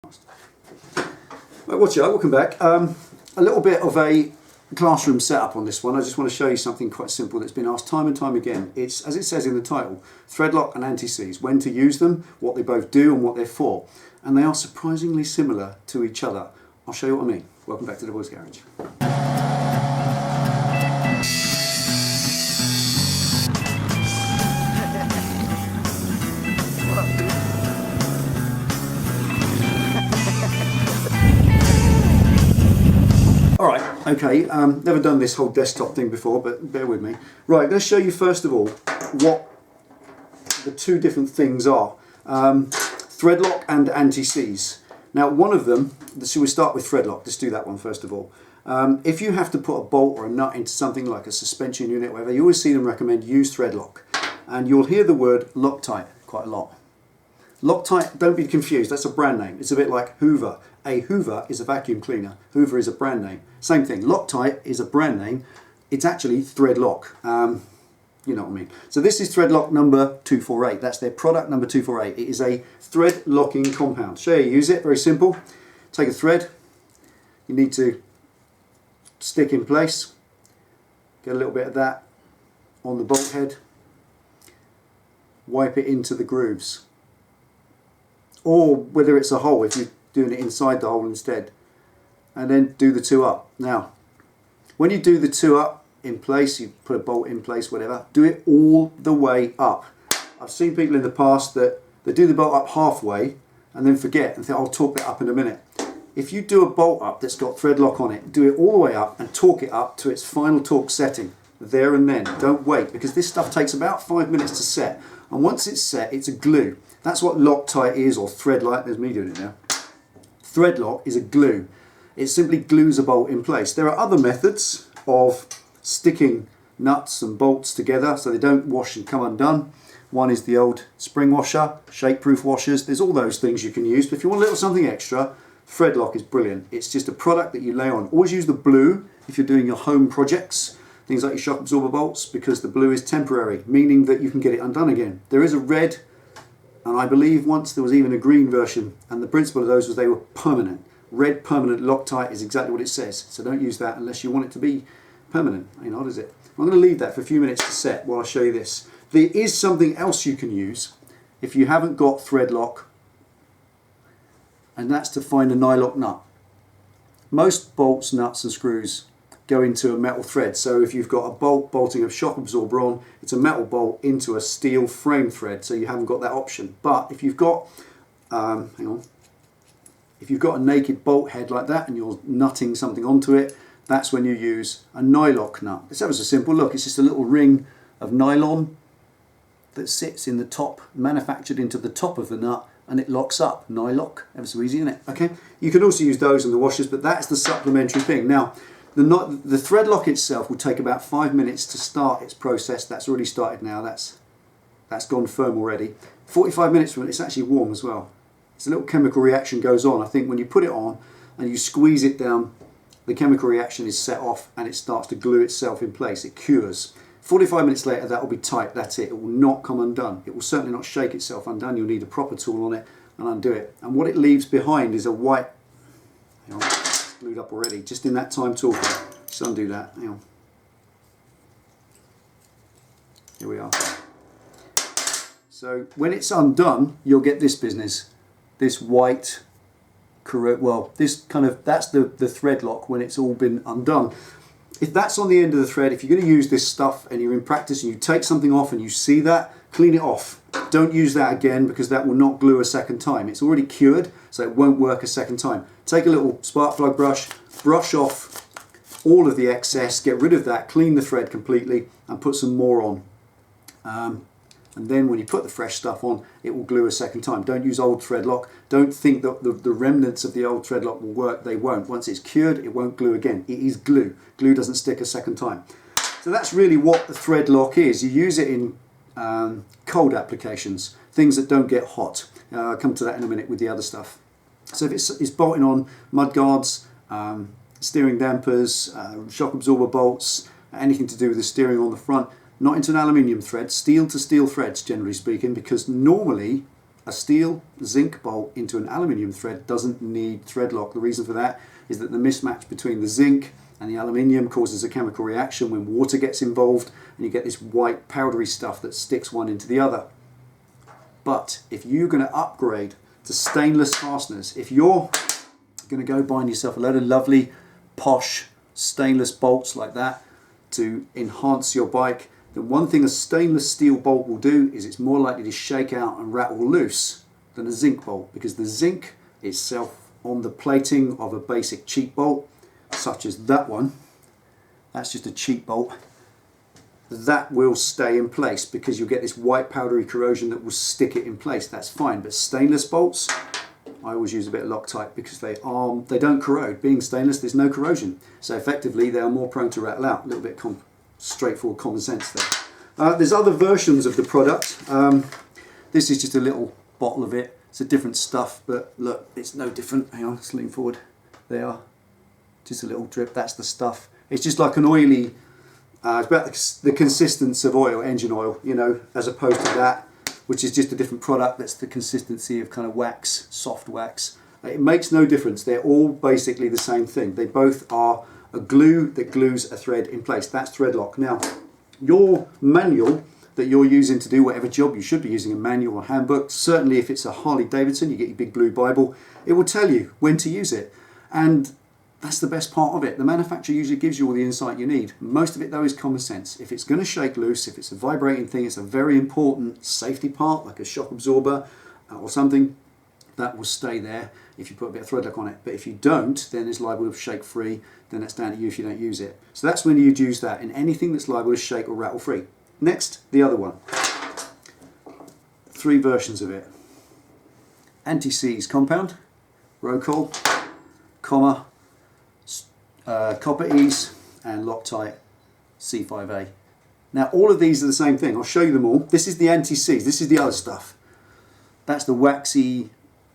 Right, watch out, welcome back. A little bit of a classroom setup on this one. I just want to show you something quite simple that's been asked time and time again. It's, as it says in the title, Threadlock and Antiseize. When to use them, what they both do and what they're for. And they are surprisingly similar to each other. I'll show you what I mean. Welcome back to Delboy's Garage. Alright, okay, never done this whole desktop thing before, but bear with me. Right, let's show you first of all what the two different things are. Threadlock and Antiseize. Now one of them, so we start with Threadlock, let's do that one first of all. If you have to put a bolt or a nut into something like a suspension unit, whatever, you always see them recommend use Threadlock. And you'll hear the word Loctite quite a lot. Loctite, don't be confused, that's a brand name. It's a bit like Hoover. A Hoover is a vacuum cleaner. Hoover is a brand name. Same thing, Loctite is a brand name. It's actually Threadlock. You know what I mean. So this is Threadlock number 248. That's their product number 248. It is a thread locking compound. Show you how you use it, very simple. Take a thread. You need to stick in place. Get a little bit of that on the bolt head. Wipe it into the grooves. Or whether it's a hole, if you're doing it inside the hole instead. And then do the two up. Now, when you do the two up in place, you put a bolt in place, whatever, do it all the way up. I've seen people in the past that they do the bolt up halfway and then forget and think, I'll torque that up in a minute. If you do a bolt up that's got thread lock on it, do it all the way up and torque it up to its final torque setting there and then. Don't wait, because this stuff takes about 5 minutes to set. And once it's set, it's a glue. That's what Loctite is, or Threadlock. There's me doing it now. Threadlock is a glue. It simply glues a bolt in place. There are other methods of sticking nuts and bolts together so they don't wash and come undone. One is the old spring washer, shake-proof washers. There's all those things you can use, but if you want a little something extra, Threadlock is brilliant. It's just a product that you lay on. Always use the blue if you're doing your home projects, things like your shock absorber bolts, because the blue is temporary, meaning that you can get it undone again. There is a red, and I believe once there was even a green version, and the principle of those was they were permanent. Red permanent Loctite is exactly what it says, so don't use that unless you want it to be permanent. Ain't odd, is it? I'm going to leave that for a few minutes to set while I show you this. There is something else you can use if you haven't got Threadlock, and that's to find a Nylock nut. Most bolts, nuts and screws go into a metal thread, so if you've got a bolting of shock absorber on, it's a metal bolt into a steel frame thread, so you haven't got that option. But if you've got, if you've got a naked bolt head like that and you're nutting something onto it, that's when you use a Nylock nut. It's ever so simple. Look, it's just a little ring of nylon that sits in the top, manufactured into the top of the nut, and it locks up. Nylock, ever so easy, isn't it? Okay. You can also use those in the washers, but that's the supplementary thing. Now, the Threadlock itself will take about 5 minutes to start its process. That's already started now. That's gone firm already. 45 minutes from it, it's actually warm as well. It's a little chemical reaction goes on. I think when you put it on and you squeeze it down, the chemical reaction is set off and it starts to glue itself in place. It cures. 45 minutes later, that will be tight. That's it. It will not come undone. It will certainly not shake itself undone. You'll need a proper tool on it and undo it. And what it leaves behind is a white, it's glued up already, just in that time talking. Just undo that. Here we are. So when it's undone, you'll get this business. This white, well, this kind of, that's the thread lock when it's all been undone. If that's on the end of the thread, if you're going to use this stuff and you're in practice and you take something off and you see that, clean it off. Don't use that again, because that will not glue a second time. It's already cured, so it won't work a second time. Take a little spark plug brush, brush off all of the excess, get rid of that, clean the thread completely and put some more on. And then when you put the fresh stuff on, it will glue a second time. Don't use old thread lock. Don't think that the remnants of the old thread lock will work. They won't. Once it's cured, it won't glue again. It is glue. Glue doesn't stick a second time. So that's really what the thread lock is. You use it in cold applications, things that don't get hot. I'll come to that in a minute with the other stuff. So if it's bolting on mud guards, steering dampers, shock absorber bolts, anything to do with the steering on the front, not into an aluminium thread, steel to steel threads generally speaking, because normally a steel zinc bolt into an aluminium thread doesn't need thread lock. The reason for that is that the mismatch between the zinc and the aluminium causes a chemical reaction when water gets involved, and you get this white powdery stuff that sticks one into the other. But if you're going to upgrade to stainless fasteners, if you're going to go buying yourself a load of lovely posh stainless bolts like that to enhance your bike, then one thing a stainless steel bolt will do is it's more likely to shake out and rattle loose than a zinc bolt, because the zinc itself on the plating of a basic cheap bolt such as that one, that's just a cheap bolt, that will stay in place because you'll get this white powdery corrosion that will stick it in place. That's fine. But stainless bolts, I always use a bit of Loctite because they don't corrode. Being stainless, there's no corrosion, so effectively they are more prone to rattle out. A little bit straightforward common sense there. There's other versions of the product. This is just a little bottle of it. It's a different stuff, but look, it's no different. Hang on, let's lean forward. There are. Just a little drip, that's the stuff. It's just like an oily, it's about the consistency of oil, engine oil, you know, as opposed to that, which is just a different product. That's the consistency of kind of wax, soft wax. It makes no difference. They're all basically the same thing. They both are a glue that glues a thread in place. That's Threadlock. Now, your manual that you're using to do whatever job, you should be using a manual or handbook. Certainly if it's a Harley Davidson, you get your big blue Bible, it will tell you when to use it. And that's the best part of it. The manufacturer usually gives you all the insight you need. Most of it though is common sense. If it's going to shake loose, if it's a vibrating thing, it's a very important safety part like a shock absorber or something that will stay there if you put a bit of Threadlock on it. But if you don't, then it's liable to shake free. Then that's down to you if you don't use it. So that's when you'd use that in anything that's liable to shake or rattle free. Next, the other one. 3 versions of it. Antiseize compound, Rocoil, comma, Copper Ease and Loctite C5A. Now all of these are the same thing. I'll show you them all. This is the Antiseize. This is the other stuff. That's the waxy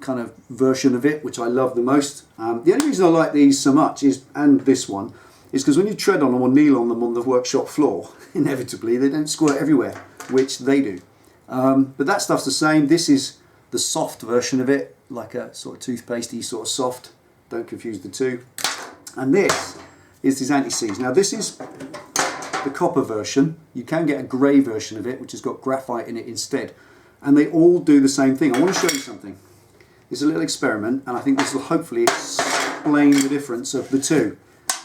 kind of version of it, which I love the most. The only reason I like these so much is, and this one, is because when you tread on them or kneel on them on the workshop floor, inevitably they don't squirt everywhere, which they do. But that stuff's the same. This is the soft version of it, like a sort of toothpastey sort of soft. Don't confuse the two. And this is this Antiseize. Now this is the copper version. You can get a grey version of it, which has got graphite in it instead. And they all do the same thing. I want to show you something. It's a little experiment, and I think this will hopefully explain the difference of the two.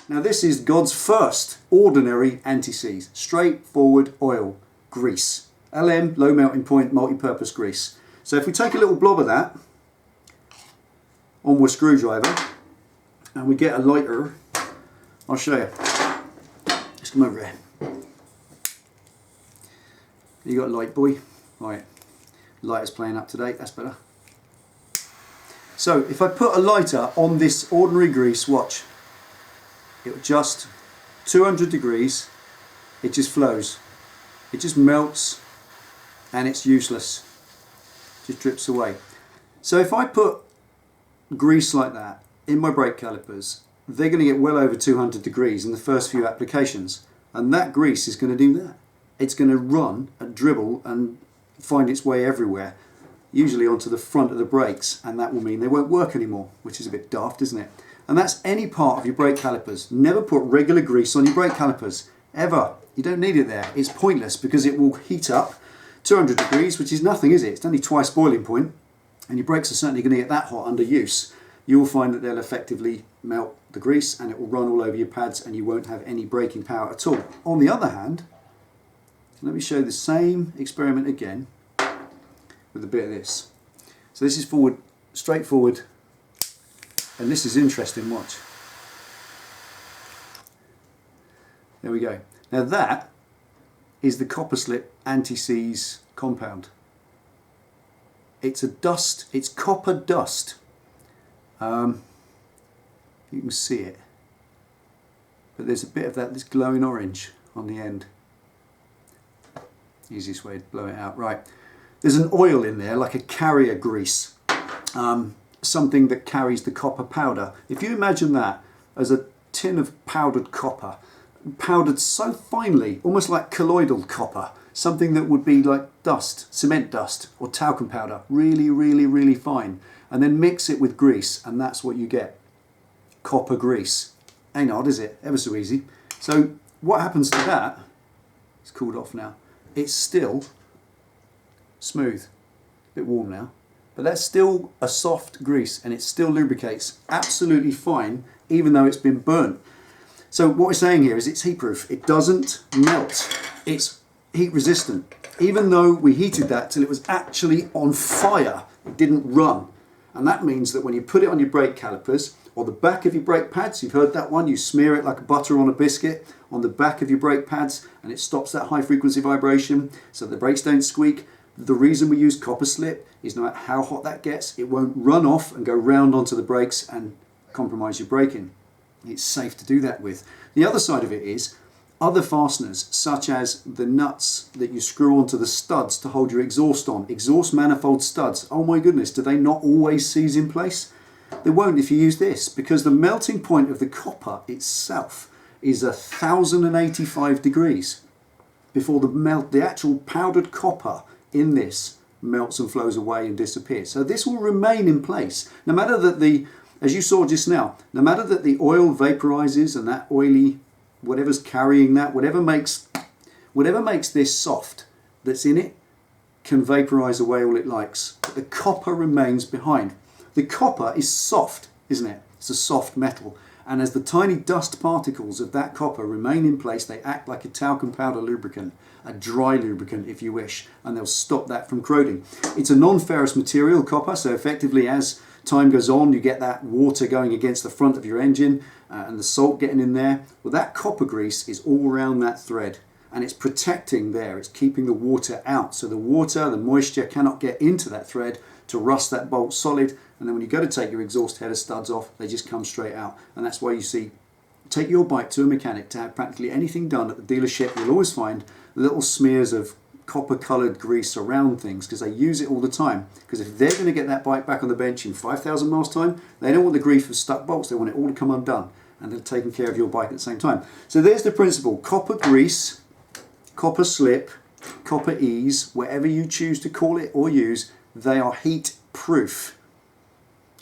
Now this is God's first ordinary Antiseize. Straightforward oil, grease. LM, low melting point, multi-purpose grease. So if we take a little blob of that on with a screwdriver, and we get a lighter, I'll show you. Just come over here. You got a light, boy? Right, lighter's playing up today, that's better. So if I put a lighter on this ordinary grease, watch. It will just, 200 degrees, it just flows. It just melts and it's useless. Just drips away. So if I put grease like that in my brake calipers, they're going to get well over 200 degrees in the first few applications, and that grease is going to do that. It's going to run and dribble and find its way everywhere, usually onto the front of the brakes, and that will mean they won't work anymore, which is a bit daft, isn't it? And that's any part of your brake calipers. Never put regular grease on your brake calipers, ever. You don't need it there. It's pointless because it will heat up 200 degrees, which is nothing, is it? It's only twice boiling point, and your brakes are certainly going to get that hot under use. You will find that they'll effectively melt the grease and it will run all over your pads and you won't have any braking power at all. On the other hand, let me show the same experiment again with a bit of this. So this is forward, straightforward, and this is interesting, watch. There we go. Now that is the copper Slit Antiseize compound. It's a dust, it's copper dust. You can see it, but there's a bit of that, this glowing orange on the end. Easiest way to blow it out. Right, there's an oil in there, like a carrier grease, something that carries the copper powder. If you imagine that as a tin of powdered copper, powdered so finely, almost like colloidal copper, something that would be like dust, cement dust or talcum powder, really, really, really fine, and then mix it with grease, and that's what you get. Copper grease. Ain't hard, is it? Ever so easy. So what happens to that? It's cooled off now. It's still smooth. A bit warm now. But that's still a soft grease, and it still lubricates absolutely fine, even though it's been burnt. So what we're saying here is it's heat proof. It doesn't melt. It's heat resistant. Even though we heated that till it was actually on fire, it didn't run. And that means that when you put it on your brake calipers or the back of your brake pads, you've heard that one, you smear it like butter on a biscuit on the back of your brake pads, and it stops that high frequency vibration so the brakes don't squeak. The reason we use copper slip is no matter how hot that gets, it won't run off and go round onto the brakes and compromise your braking. It's safe to do that with. The other side of it is other fasteners, such as the nuts that you screw onto the studs to hold your exhaust on. Exhaust manifold studs. Oh my goodness, do they not always seize in place? They won't if you use this, because the melting point of the copper itself is 1085 degrees before the actual powdered copper in this melts and flows away and disappears. So this will remain in place, no matter that as you saw just now, no matter that the oil vaporizes and that oily, whatever's carrying that, whatever makes this soft that's in it can vaporize away all it likes. But the copper remains behind. The copper is soft, isn't it? It's a soft metal. And as the tiny dust particles of that copper remain in place, they act like a talcum powder lubricant, a dry lubricant if you wish, and they'll stop that from corroding. It's a non-ferrous material, copper, so effectively as time goes on, you get that water going against the front of your engine and the salt getting in there. Well, that copper grease is all around that thread, and it's protecting there. It's keeping the water out, so the water, the moisture cannot get into that thread to rust that bolt solid, and then when you go to take your exhaust header studs off, they just come straight out. And that's why you see, take your bike to a mechanic to have practically anything done at the dealership, you'll always find little smears of copper coloured grease around things, because they use it all the time. Because if they're going to get that bike back on the bench in 5,000 miles time, they don't want the grief of stuck bolts, they want it all to come undone, and they're taking care of your bike at the same time. So there's the principle: copper grease, copper slip, copper ease, whatever you choose to call it or use, they are heat proof.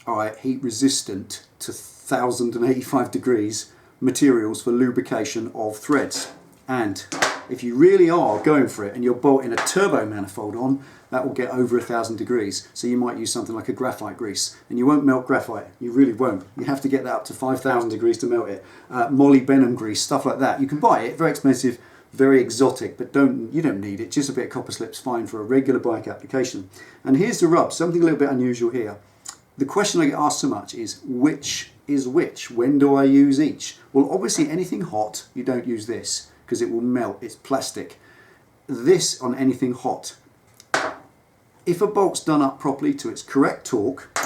Alright, heat resistant to 1085 degrees materials for lubrication of threads. And if you really are going for it and you're bolting a turbo manifold on, that will get over 1000 degrees. So you might use something like a graphite grease, and you won't melt graphite. You really won't. You have to get that up to 5000 degrees to melt it. Molybdenum grease, stuff like that. You can buy it, very expensive, very exotic, but you don't need it. Just a bit of copper slip's fine for a regular bike application. And here's the rub, something a little bit unusual here. The question I get asked so much is, which is which? When do I use each? Well, obviously anything hot, you don't use this, because it will melt, it's plastic. This on anything hot. If a bolt's done up properly to its correct torque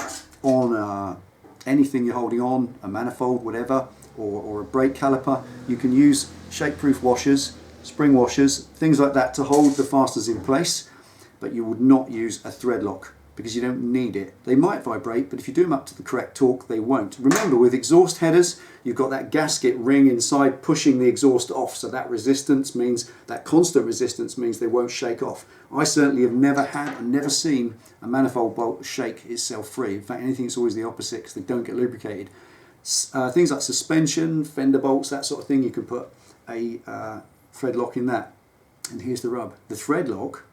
on anything you're holding on, a manifold, whatever, or a brake caliper, you can use shake-proof washers, spring washers, things like that to hold the fasteners in place, but you would not use a thread lock, because you don't need it. They might vibrate, but if you do them up to the correct torque, they won't. Remember, with exhaust headers, you've got that gasket ring inside pushing the exhaust off, so that resistance means, that constant resistance means they won't shake off. I certainly have never had and never seen a manifold bolt shake itself free. In fact, anything that's always the opposite, because they don't get lubricated. Things like suspension, fender bolts, that sort of thing, you can put a thread lock in that. And here's the rub. The thread lock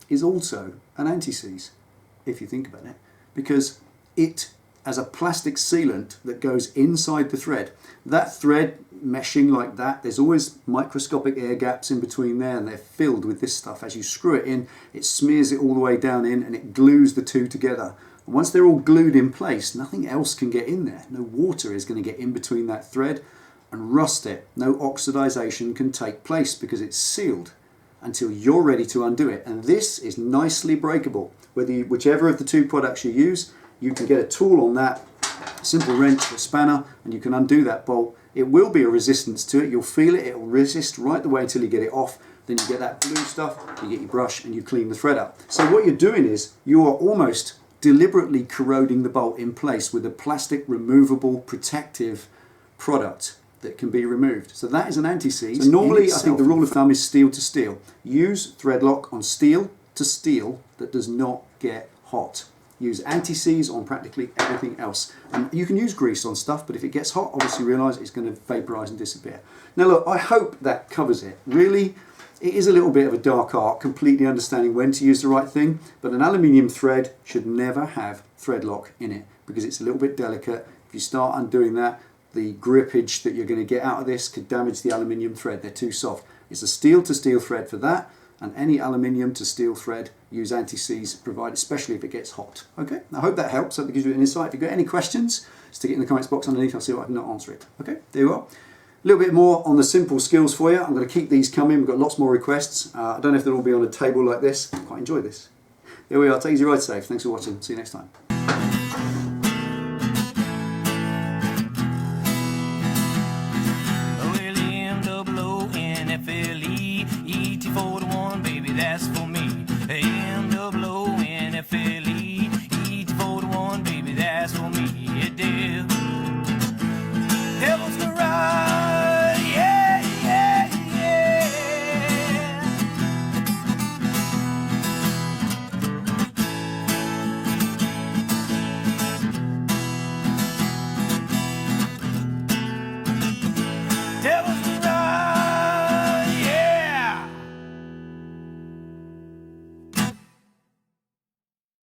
is also an anti-seize, if you think about it, because it, as a plastic sealant that goes inside the thread, that thread meshing like that, there's always microscopic air gaps in between there, and they're filled with this stuff. As you screw it in, it smears it all the way down in, and it glues the two together. And once they're all glued in place, nothing else can get in there. No water is going to get in between that thread and rust it. No oxidization can take place because it's sealed until you're ready to undo it. And this is nicely breakable. Whichever of the two products you use, you can get a tool on that, a simple wrench, a spanner, and you can undo that bolt. It will be a resistance to it. You'll feel it. It will resist right the way until you get it off. Then you get that blue stuff, you get your brush, and you clean the thread up. So what you're doing is you are almost deliberately corroding the bolt in place with a plastic removable protective product. that can be removed. So that is an anti-seize. So normally I think the rule of thumb is steel to steel. Use Threadlock on steel to steel that does not get hot. Use anti-seize on practically everything else. And you can use grease on stuff, but if it gets hot, obviously realise it's going to vaporise and disappear. Now look, I hope that covers it. Really, it is a little bit of a dark art, completely understanding when to use the right thing, but an aluminium thread should never have Threadlock in it because it's a little bit delicate. If you start undoing that, the grippage that you're going to get out of this could damage the aluminium thread. They're too soft. It's a steel to steel thread for that, and any aluminium to steel thread, use anti-seize, provided, especially if it gets hot. Okay, I hope that helps. Hope that gives you an insight. If you've got any questions, stick it in the comments box underneath. I'll see what I can answer it. Okay, there you are. A little bit more on the simple skills for you. I'm going to keep these coming. We've got lots more requests. I don't know if they'll all be on a table like this. I quite enjoy this. There we are. Take it easy, ride safe. Thanks for watching. See you next time.